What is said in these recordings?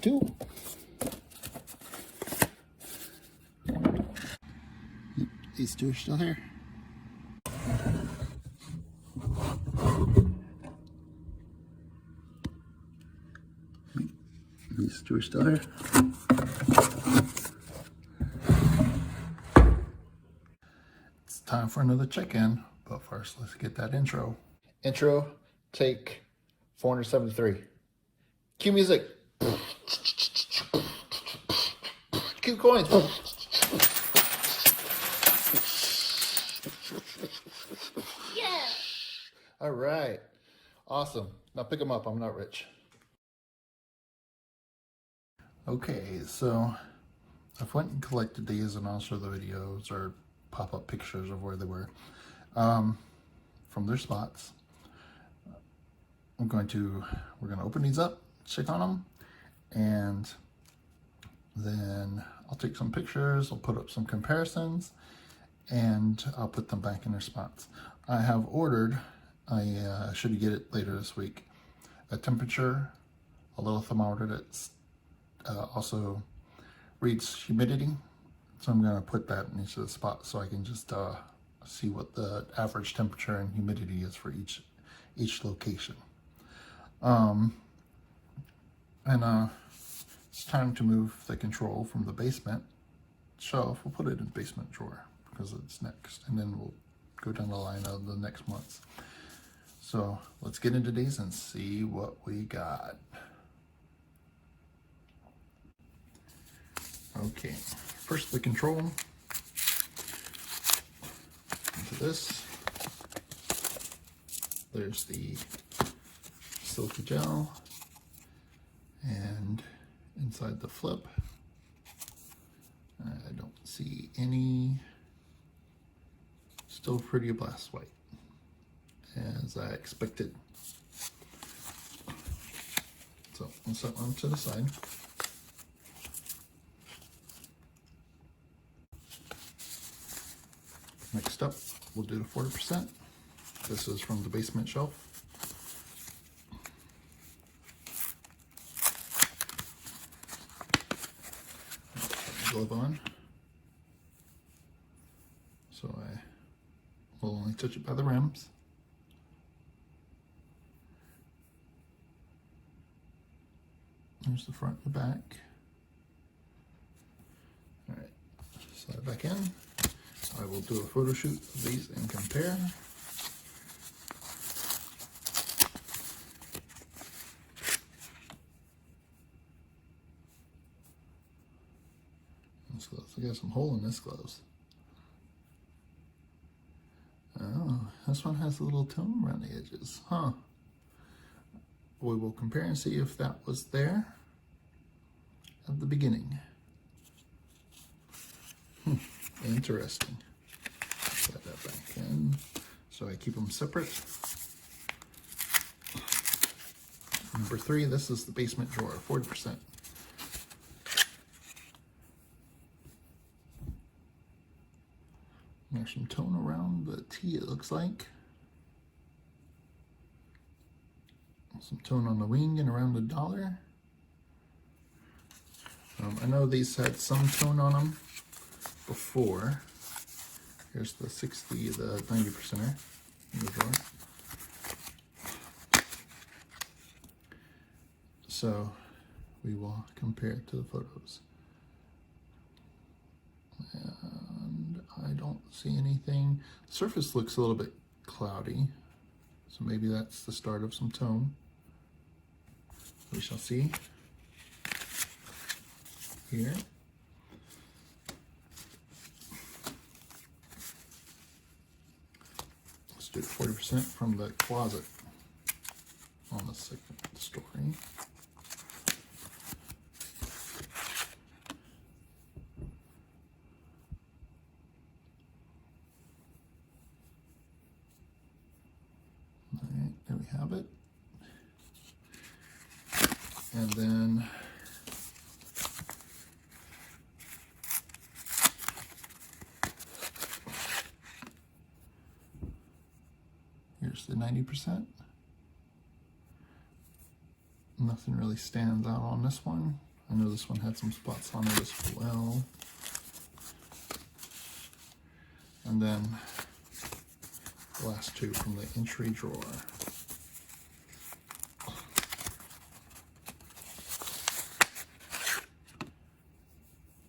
too. These two are still here. These two are still here. It's time for another check-in, but first let's get that intro. Intro, take 473. Cue music. Cue coins. Yeah. All right. Awesome. Now pick them up. I'm not rich. Okay, so I've went and collected these and also the videos or pop-up pictures of where they were from their spots. We're going to open these up, check on them, and then I'll take some pictures, I'll put up some comparisons, and I'll put them back in their spots. I have ordered, I should get it later this week, a temperature, a little thermometer that's also reads humidity. So I'm going to put that in each of the spots so I can just see what the average temperature and humidity is for each location. It's time to move the control from the basement shelf. We'll put it in the basement drawer because it's next, and then we'll go down the line of the next months. So let's get into these and see what we got. Okay, first the control into this. There's the silica gel, and inside the flip, I don't see any. Still pretty blast white, as I expected. So I'll set one to the side. Next up, we'll do the 40%. This is from the basement shelf. Glove on. So I will only touch it by the rims. There's the front and the back. All right, slide it back in. I will do a photo shoot of these and compare. This gloves, I got some hole in this gloves. Oh, this one has a little tone around the edges, huh? We will compare and see if that was there at the beginning. Interesting. Set that back in. So I keep them separate. Number 3, this is the basement drawer, 40%. There's some tone around the T, it looks like. Some tone on the wing and around the dollar. I know these had some tone on them before. Here's the 60, the 90%er in the drawer. So we will compare it to the photos. And I don't see anything. The surface looks a little bit cloudy, so maybe that's the start of some tone. We shall see here. Let's do 40% from the closet on the second story. All right, there we have it. And then here's the 90%. Nothing really stands out on this one. I know this one had some spots on it as well. And then the last two from the entry drawer.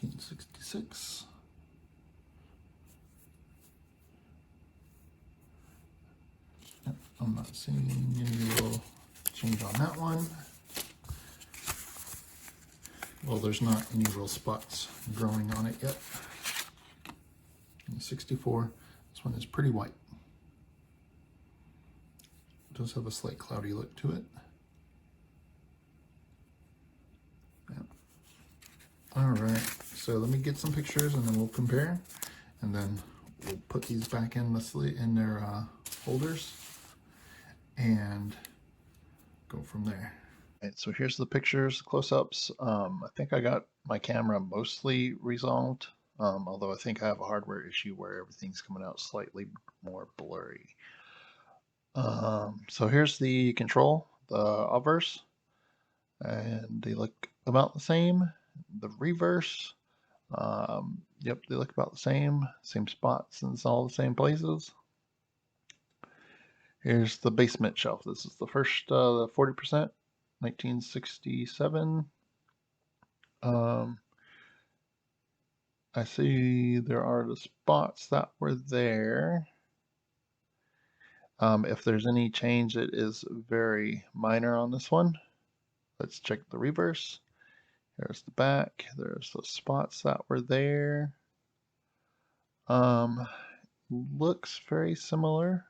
1966. Yep, I'm not seeing any real change on that one. Well, there's not any real spots growing on it yet. 64. This one is pretty white. It does have a slight cloudy look to it. Yeah. All right, so let me get some pictures and then we'll compare, and then we'll put these back in their holders and go from there. All right, so here's the pictures, close-ups. I think I got my camera mostly resolved, although I think I have a hardware issue where everything's coming out slightly more blurry. So here's the control, the obverse, and they look about the same. The reverse, yep, they look about the same spots and it's all the same places. Here's the basement shelf. This is the first 40%, 1967. I see there are the spots that were there. If there's any change, it is very minor on this one. Let's check the reverse. There's the back. There's the spots that were there. Looks very similar.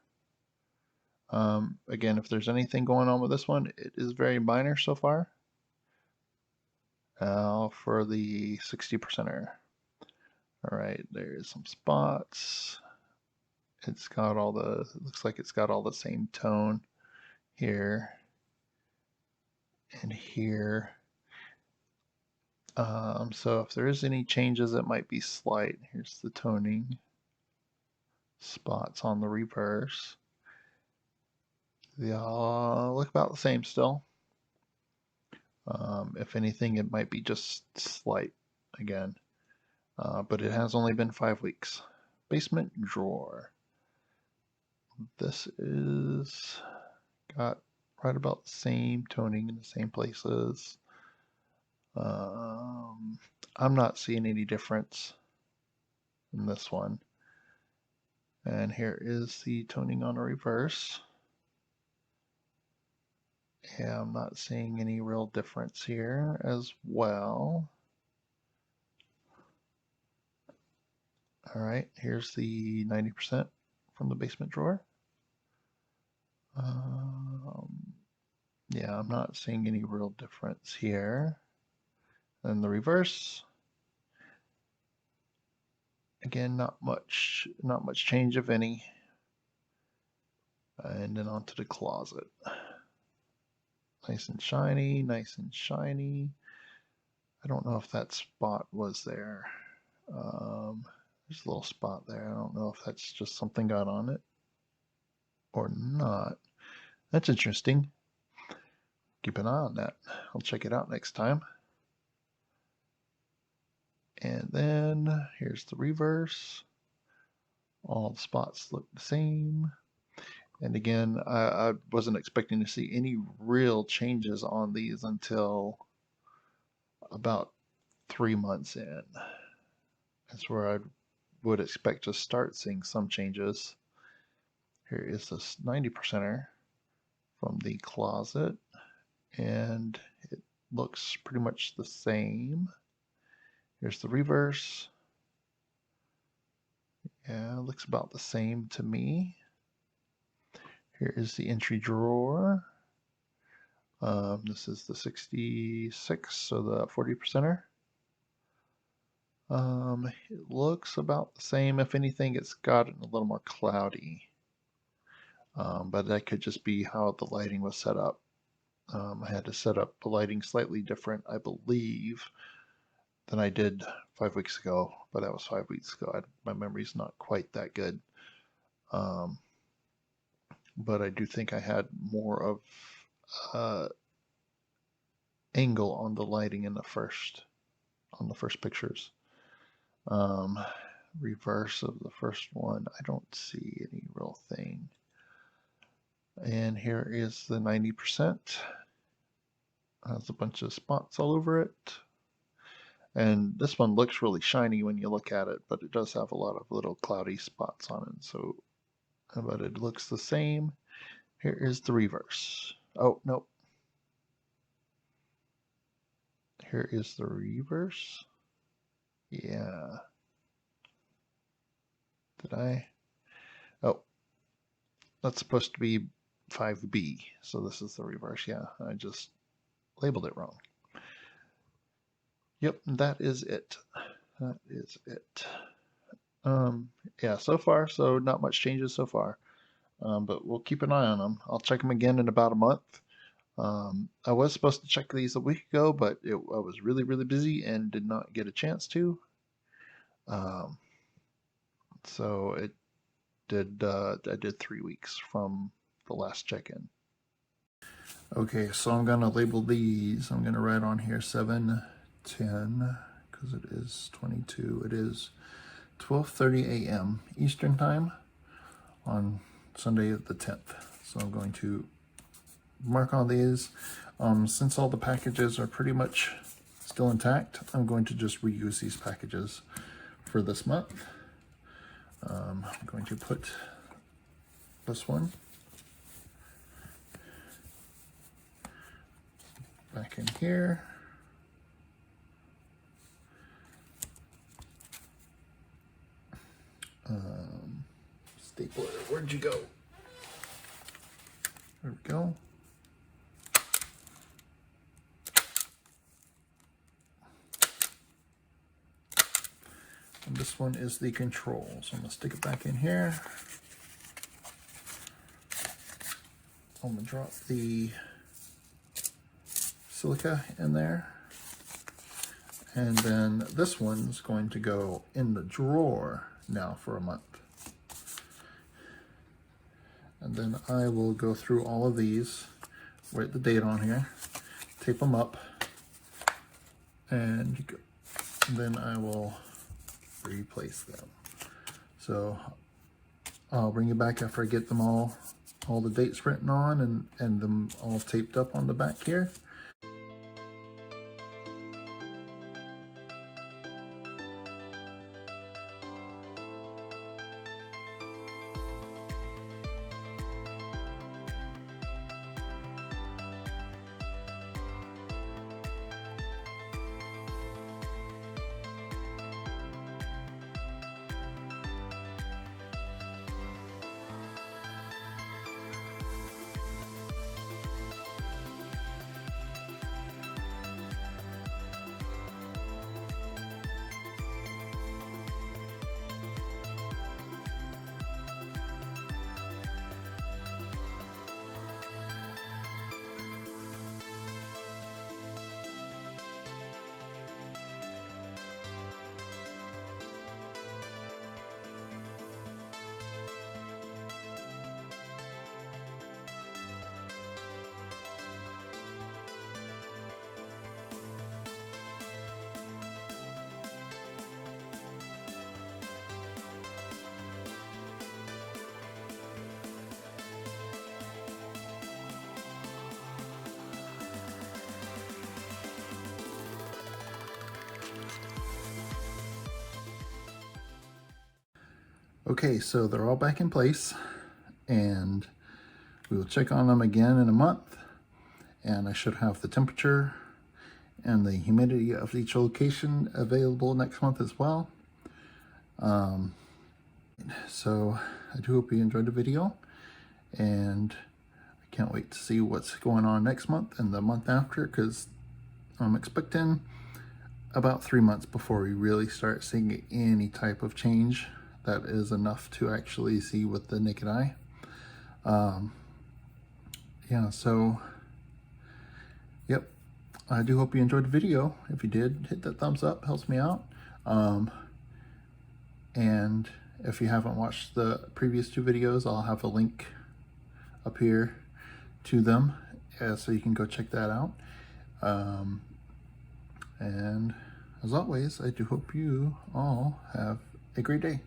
Again, if there's anything going on with this one, it is very minor so far. For the 60%er. All right, there's some spots. It's got all the, it looks like it's got all the same tone here and here. So if there is any changes, it might be slight. Here's the toning spots on the reverse. They all look about the same still. If anything, it might be just slight again, but it has only been 5 weeks. Basement drawer. This is got right about the same toning in the same places. I'm not seeing any difference in this one. And here is the toning on a reverse. Yeah, I'm not seeing any real difference here as well. All right, here's the 90% from the basement drawer. Yeah, I'm not seeing any real difference here. And the reverse. Again, not much change if any. And then onto the closet. Nice and shiny, nice and shiny. I don't know if that spot was there. There's a little spot there. I don't know if that's just something got on it or not. That's interesting. Keep an eye on that. I'll check it out next time. And then here's the reverse. All the spots look the same. And again, I wasn't expecting to see any real changes on these until about 3 months in. That's where I would expect to start seeing some changes. Here is this 90%er from the closet, and it looks pretty much the same. Here's the reverse. Yeah, it looks about the same to me. Here is the entry drawer. This is the 66, so the 40%er. It looks about the same. If anything, it's gotten a little more cloudy. But that could just be how the lighting was set up. I had to set up the lighting slightly different, I believe, than I did 5 weeks ago, but that was 5 weeks ago. My memory's not quite that good. But I do think I had more of angle on the lighting in the first pictures. Reverse of the first one, I don't see any real thing. And here is the 90%. Has a bunch of spots all over it. And this one looks really shiny when you look at it, but it does have a lot of little cloudy spots on it. So, but it looks the same. Here is the reverse. Oh, no. Here is the reverse. Yeah. Did I? Oh, that's supposed to be 5B. So this is the reverse. Yeah, I just labeled it wrong. Yep, that is it. That is it. Yeah, so far, so not much changes so far. But we'll keep an eye on them. I'll check them again in about a month. I was supposed to check these a week ago, but I was really, really busy and did not get a chance to. So it did. I did 3 weeks from the last check-in. Okay, so I'm gonna label these. I'm gonna write on here 7:10 because it is 22. It is 12:30 a.m. Eastern time on Sunday the 10th. So I'm going to mark on these. Since all the packages are pretty much still intact, I'm going to just reuse these packages for this month. I'm going to put this one back in here. Stapler, where'd you go? There we go. And this one is the control. So I'm gonna stick it back in here. I'm gonna drop the silica in there. And then this one's going to go in the drawer now for a month. And then I will go through all of these, write the date on here, tape them up, and then I will replace them. So I'll bring you back after I get them all the dates written on and them all taped up on the back here. Okay, so they're all back in place, and we will check on them again in a month, and I should have the temperature and the humidity of each location available next month as well. So I do hope you enjoyed the video, and I can't wait to see what's going on next month and the month after, because I'm expecting about 3 months before we really start seeing any type of change that is enough to actually see with the naked eye. Yeah, so yep, I do hope you enjoyed the video. If you did, hit that thumbs up, helps me out. And if you haven't watched the previous 2 videos, I'll have a link up here to them, so you can go check that out. And as always, I do hope you all have a great day.